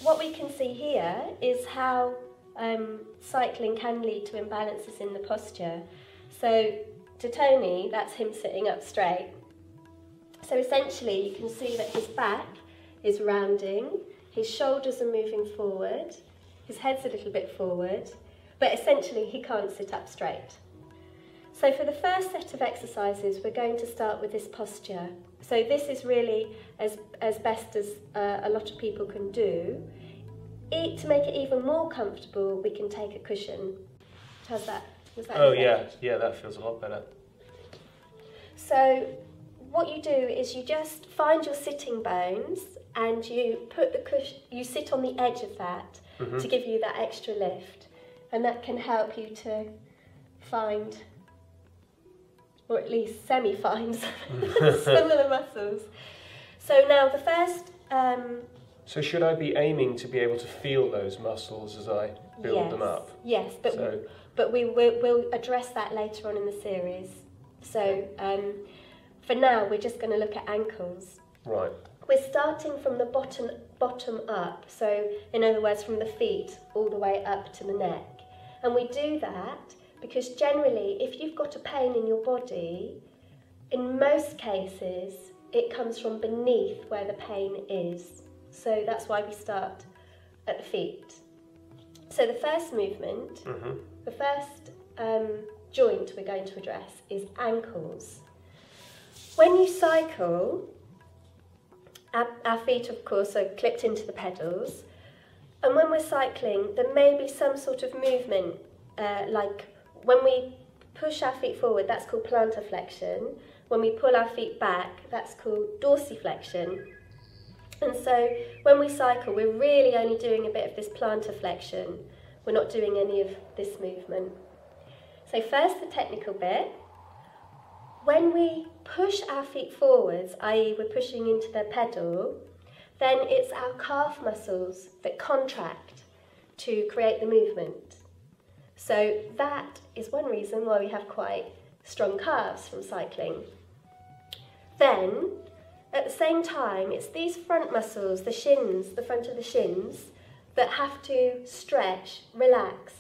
What we can see here is how cycling can lead to imbalances in the posture. So to Tony, that's him sitting up straight. So essentially you can see that his back is rounding, his shoulders are moving forward, his head's a little bit forward, but essentially he can't sit up straight. So for the first set of exercises, we're going to start with this posture. So this is really as best as a lot of people can do. To make it even more comfortable, we can take a cushion. How's that? Oh yeah, that feels a lot better. So what you do is you just find your sitting bones and you put the cushion, you sit on the edge of that to give you that extra lift, and that can help you to find, or at least semi-find, some of the muscles. So now the first... So should I be aiming to be able to feel those muscles as I build them up? Yes, but we'll address that later on in the series. So for now, we're just going to look at ankles. Right. We're starting from the bottom up, so in other words, from the feet all the way up to the neck. And we do that because generally, if you've got a pain in your body, in most cases, it comes from beneath where the pain is. So that's why we start at the feet. So the first movement, the first joint we're going to address is ankles. When you cycle, our feet of course are clipped into the pedals, and when we're cycling there may be some sort of movement, like when we push our feet forward, that's called plantar flexion. When we pull our feet back, that's called dorsiflexion. And so when we cycle, we're really only doing a bit of this plantar flexion. We're not doing any of this movement. So first the technical bit. When we push our feet forwards, i.e. we're pushing into the pedal, then it's our calf muscles that contract to create the movement. So that is one reason why we have quite strong calves from cycling. Then, at the same time, it's these front muscles, the shins, the front of the shins, that have to stretch, relax,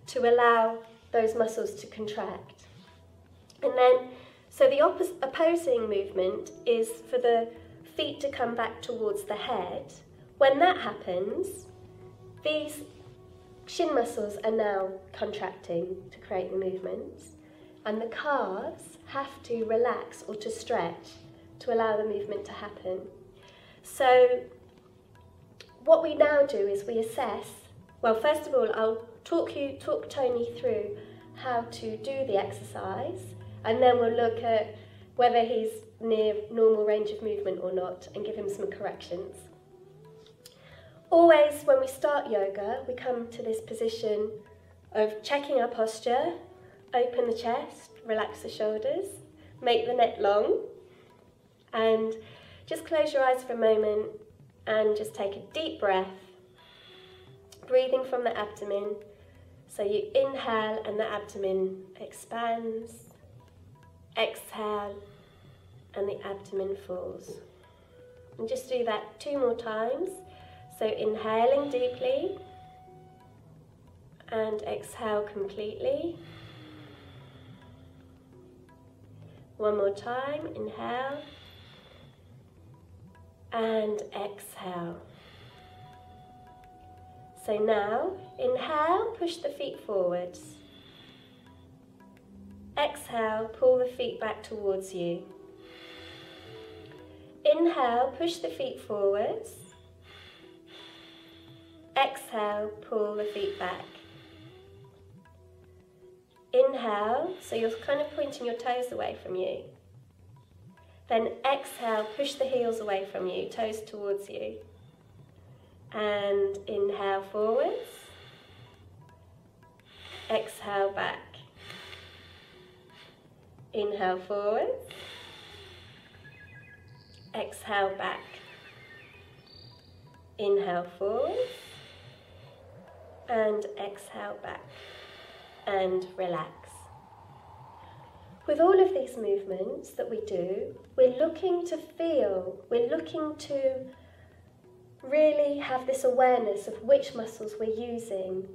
to allow those muscles to contract. And then, so the opposing movement is for the feet to come back towards the head. When that happens, these shin muscles are now contracting to create the movements, and the calves have to relax or to stretch to allow the movement to happen. So what we now do is we assess, well first of all I'll talk Tony through how to do the exercise, and then we'll look at whether he's near normal range of movement or not and give him some corrections. Always when we start yoga, we come to this position of checking our posture, open the chest, relax the shoulders, make the neck long, and just close your eyes for a moment and just take a deep breath, breathing from the abdomen. So you inhale and the abdomen expands, exhale and the abdomen falls. And just do that 2 more times. So inhaling deeply and exhale completely. 1 more time, inhale and exhale. So now, inhale, push the feet forwards. Exhale, pull the feet back towards you. Inhale, push the feet forwards. Exhale, pull the feet back. Inhale, so you're kind of pointing your toes away from you. Then exhale, push the heels away from you, toes towards you. And inhale forwards. Exhale back. Inhale forwards. Exhale back. Inhale forward and exhale back and relax. With all of these movements that we do, we're looking to feel, we're looking to really have this awareness of which muscles we're using,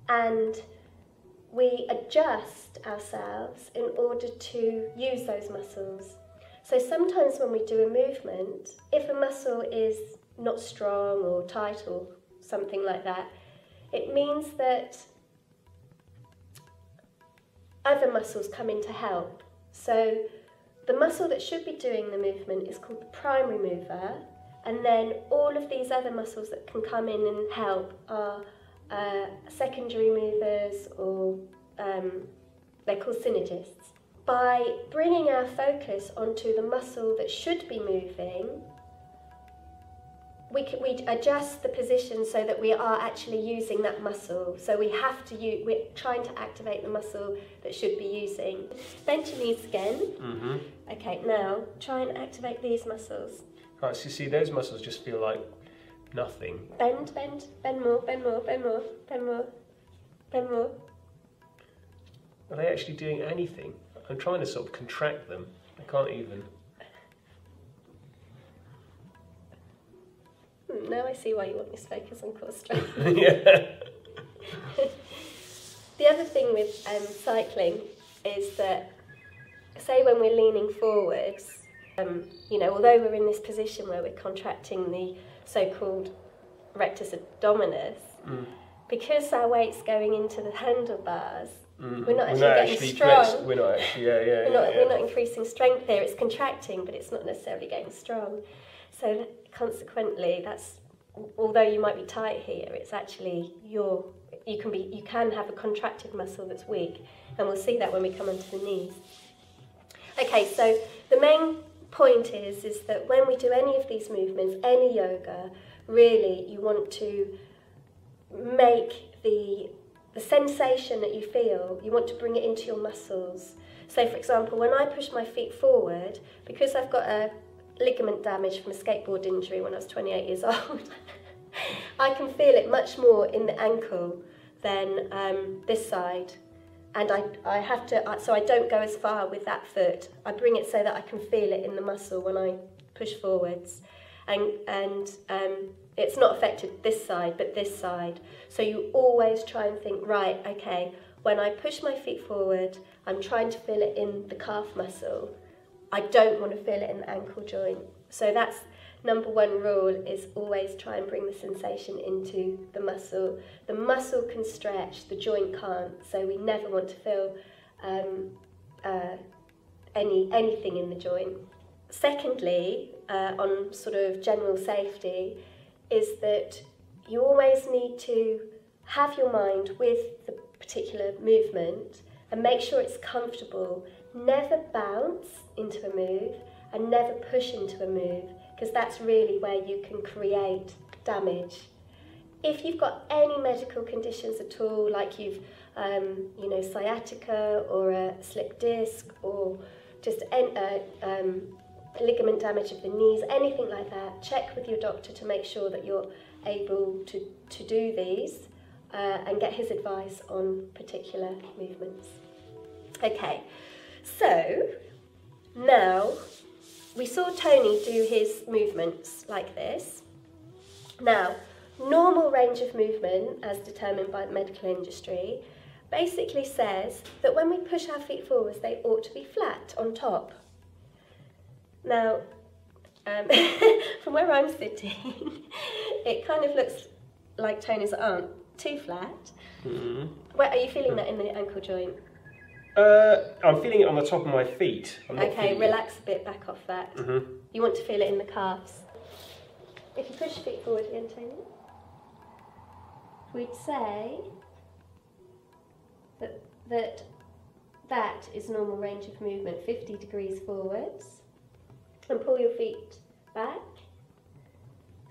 and we adjust ourselves in order to use those muscles. So sometimes when we do a movement, if a muscle is not strong or tight or something like that, it means that other muscles come in to help. So the muscle that should be doing the movement is called the primary mover, and then all of these other muscles that can come in and help are secondary movers, or they're called synergists. By bringing our focus onto the muscle that should be moving, we adjust the position so that we are actually using that muscle. So we're trying to activate the muscle that should be using. Bend your knees again. Mm-hmm. Okay, now try and activate these muscles. Right, so you see, those muscles just feel like nothing. Bend, bend, bend more, bend more, bend more, bend more, bend more. Are they actually doing anything? I'm trying to sort of contract them. I can't even. Now I see why you want this focus on core strength. Yeah. The other thing with cycling is that, say when we're leaning forwards, although we're in this position where we're contracting the so-called rectus abdominis, because our weight's going into the handlebars, we're not actually getting strong. We're not actually, We're not increasing strength here. It's contracting, but it's not necessarily getting strong. So consequently, although you might be tight here, it's actually you can have a contracted muscle that's weak, and we'll see that when we come onto the knees. Okay, so the main point is that when we do any of these movements, any yoga, really you want to make the sensation that you feel, you want to bring it into your muscles. So for example, when I push my feet forward, because I've got a ligament damage from a skateboard injury when I was 28 years old, I can feel it much more in the ankle than this side. And I have to, so I don't go as far with that foot. I bring it so that I can feel it in the muscle when I push forwards. And it's not affected this side, but this side. So you always try and think, right, okay, when I push my feet forward, I'm trying to feel it in the calf muscle. I don't want to feel it in the ankle joint. So that's number one rule, is always try and bring the sensation into the muscle. The muscle can stretch, the joint can't, so we never want to feel anything in the joint. Secondly, on sort of general safety, is that you always need to have your mind with the particular movement and make sure it's comfortable. Never bounce into a move and never push into a move, because that's really where you can create damage. If you've got any medical conditions at all, like you've sciatica or a slipped disc or just ligament damage of the knees, anything like that, check with your doctor to make sure that you're able to do these and get his advice on particular movements. Okay, so now we saw Tony do his movements like this. Now, normal range of movement, as determined by the medical industry, basically says that when we push our feet forwards, they ought to be flat on top. Now, from where I'm sitting, it kind of looks like Tony's aren't too flat. Mm-hmm. Where are you feeling that in the ankle joint? I'm feeling it on the top of my feet. Okay, relax a bit back off that. Mm-hmm. You want to feel it in the calves. If you push your feet forward again, Tony, we'd say that is normal range of movement, 50 degrees forwards, and pull your feet back.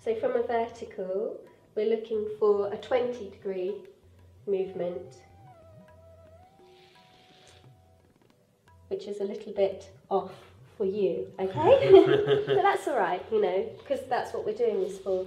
So from a vertical, we're looking for a 20-degree movement, which is a little bit off for you, okay? But that's all right, because that's what we're doing this for.